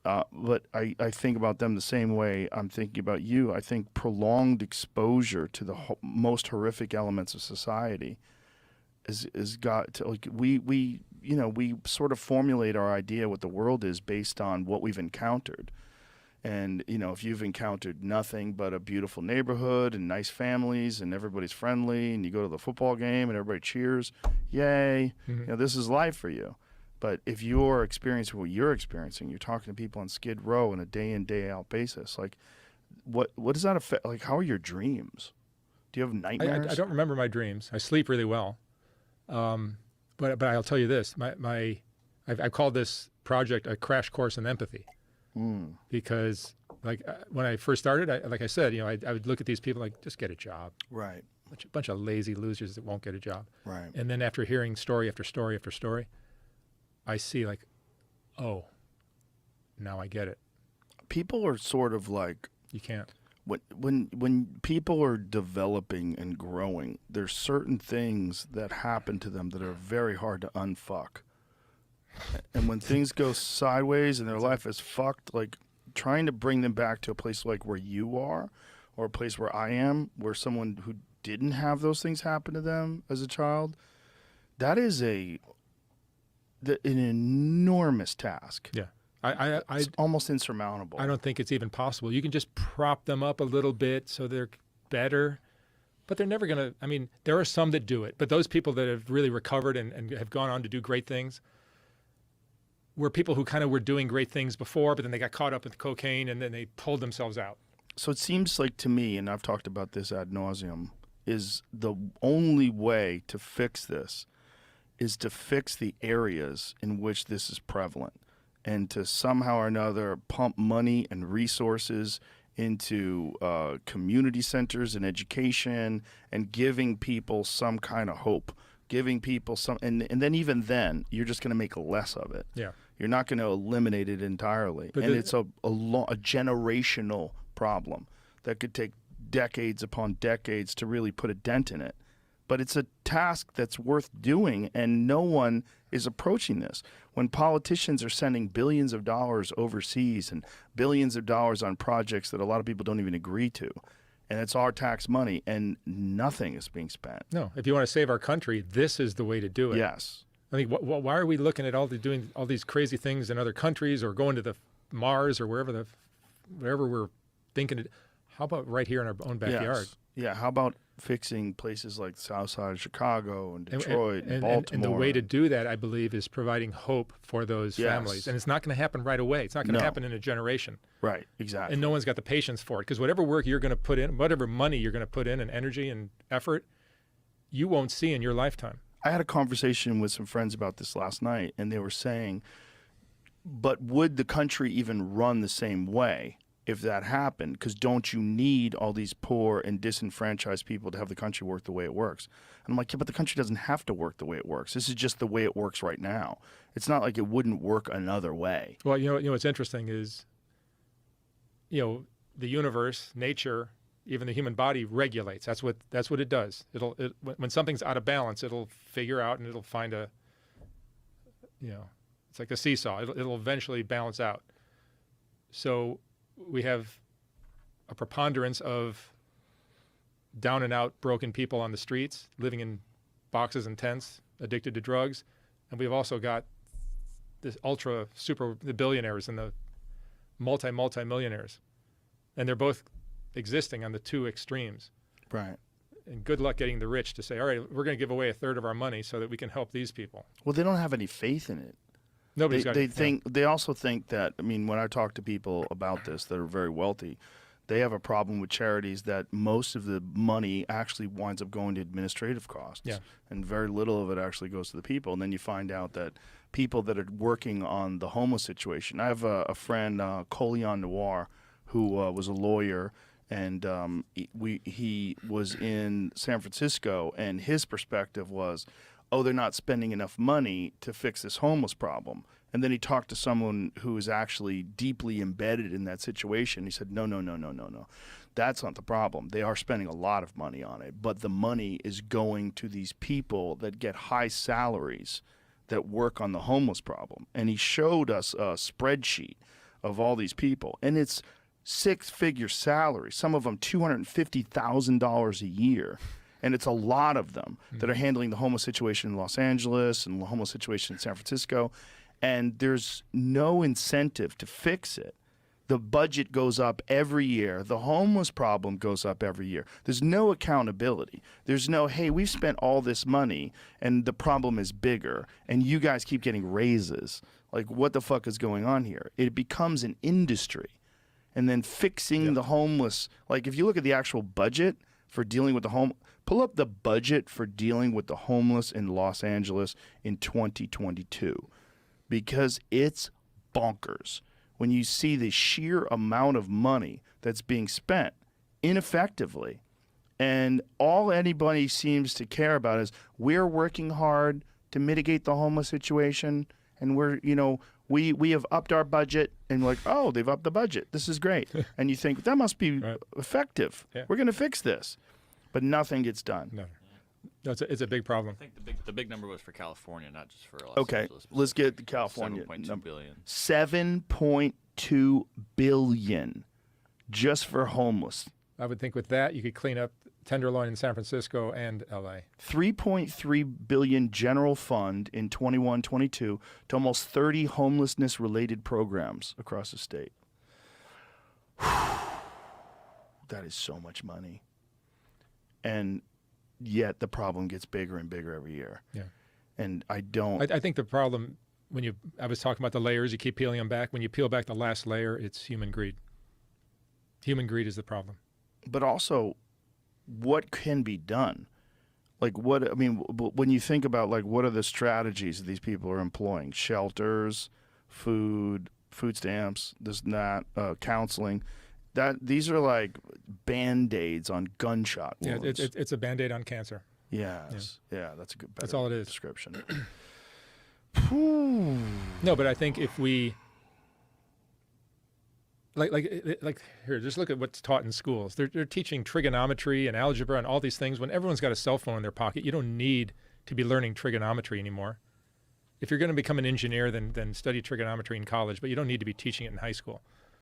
But I think about them the same way I'm thinking about you. I think prolonged exposure to the most horrific elements of society is got to, like, we we sort of formulate our idea what the world is based on what we've encountered. And if you've encountered nothing but a beautiful neighborhood and nice families and everybody's friendly and you go to the football game and everybody cheers, yay, this is life for you. But if you're experiencing what you're experiencing, you're talking to people on Skid Row on a day in, day out basis, like what does that affect? Like, how are your dreams? Do you have nightmares? I don't remember my dreams. I sleep really well. But I'll tell you this, I called this project a crash course in empathy. Because when I first started, like I said, I would look at these people like, just get a job. Right. A bunch of lazy losers that won't get a job. Right. And then after hearing story after story after story, I see like, oh, now I get it. People are sort of like, you can't. When people are developing and growing, there's certain things that happen to them that are very hard to unfuck. And when things go sideways and their life is fucked, like trying to bring them back to a place like where you are or a place where I am, where someone who didn't have those things happen to them as a child, that is an enormous task. Yeah. It's almost insurmountable. I don't think it's even possible. You can just prop them up a little bit so they're better, but they're never going to, there are some that do it, but those people that have really recovered and have gone on to do great things, were people who kind of were doing great things before, but then they got caught up with cocaine and then they pulled themselves out. So it seems like to me, and I've talked about this ad nauseum, is the only way to fix this is to fix the areas in which this is prevalent and to somehow or another pump money and resources into community centers and education and giving people some kind of hope. Giving people some, and then even then, you're just going to make less of it. Yeah, you're not going to eliminate it entirely, and it's a generational problem that could take decades upon decades to really put a dent in it. But it's a task that's worth doing, and no one is approaching this. When politicians are sending billions of dollars overseas and billions of dollars on projects that a lot of people don't even agree to, and it's our tax money, and nothing is being spent. No, if you want to save our country, this is the way to do it. Yes. I mean, why are we looking at doing all these crazy things in other countries or going to the Mars or wherever we're thinking? How about right here in our own backyard? Yes. Yeah. How about fixing places like the South Side of Chicago and Detroit and Baltimore? And the way to do that, I believe, is providing hope for those families. And it's not going to happen right away. It's not going to happen in a generation. Right, exactly. And no one's got the patience for it, because whatever work you're going to put in, whatever money you're going to put in and energy and effort, you won't see in your lifetime. I had a conversation with some friends about this last night, and they were saying, but would the country even run the same way if that happened? Because don't you need all these poor and disenfranchised people to have the country work the way it works? And I'm like, yeah, but the country doesn't have to work the way it works. This is just the way it works right now. It's not like it wouldn't work another way. Well, what's interesting is, the universe, nature, even the human body regulates. That's what it does. When something's out of balance, it'll figure out and it'll find it's like a seesaw. It'll eventually balance out. So we have a preponderance of down and out broken people on the streets, living in boxes and tents, addicted to drugs. And we've also got this the billionaires and the multi-millionaires. And they're both existing on the two extremes. Right. And good luck getting the rich to say, all right, we're going to give away a third of our money so that we can help these people. Well, they don't have any faith in it. Nobody's They also think that, when I talk to people about this that are very wealthy, they have a problem with charities that most of the money actually winds up going to administrative costs. Yeah. And very little of it actually goes to the people. And then you find out that people that are working on the homeless situation. I have a friend, Colion Noir, who was a lawyer, and he was in San Francisco, and his perspective was, oh, they're not spending enough money to fix this homeless problem. And then he talked to someone who is actually deeply embedded in that situation. He said, no. That's not the problem. They are spending a lot of money on it, but the money is going to these people that get high salaries that work on the homeless problem. And he showed us a spreadsheet of all these people, and it's six-figure salaries. Some of them $250,000 a year, and it's a lot of them that are handling the homeless situation in Los Angeles and the homeless situation in San Francisco, and there's no incentive to fix it. The budget goes up every year. The homeless problem goes up every year. There's no accountability. There's no, hey, we've spent all this money and the problem is bigger and you guys keep getting raises. Like, what the fuck is going on here? It becomes an industry. And then fixing the homeless, like if you look at the actual budget for dealing with the pull up the budget for dealing with the homeless in Los Angeles in 2022, because it's bonkers. When you see the sheer amount of money that's being spent ineffectively, and all anybody seems to care about is we're working hard to mitigate the homeless situation, and we have upped our budget, and like, oh, they've upped the budget. This is great. And you think that must be effective. Yeah. We're going to fix this, but nothing gets done. No. No, it's a big problem. I think the big number was for California, not just for Los Angeles. Let's get the California 7.2 billion. 7.2 billion just for homeless. I would think with that you could clean up Tenderloin in San Francisco and L.A. 3.3 billion general fund in 21-22 to almost 30 homelessness-related programs across the state. That is so much money. And yet the problem gets bigger and bigger every year. Yeah. And I think the problem, I was talking about the layers, you keep peeling them back. When you peel back the last layer, it's human greed. Human greed is the problem. But also, what can be done? Like when you think about like what are the strategies that these people are employing? Shelters, food stamps, this and that, counseling. These are like Band-Aids on gunshot wounds. Yeah, it's a Band-Aid on cancer. Yes. Yeah, that's a good That's all it is. Description. No, but I think if we like here, just look at what's taught in schools. They're teaching trigonometry and algebra and all these things when everyone's got a cell phone in their pocket. You don't need to be learning trigonometry anymore. If you're going to become an engineer, then study trigonometry in college, but you don't need to be teaching it in high school.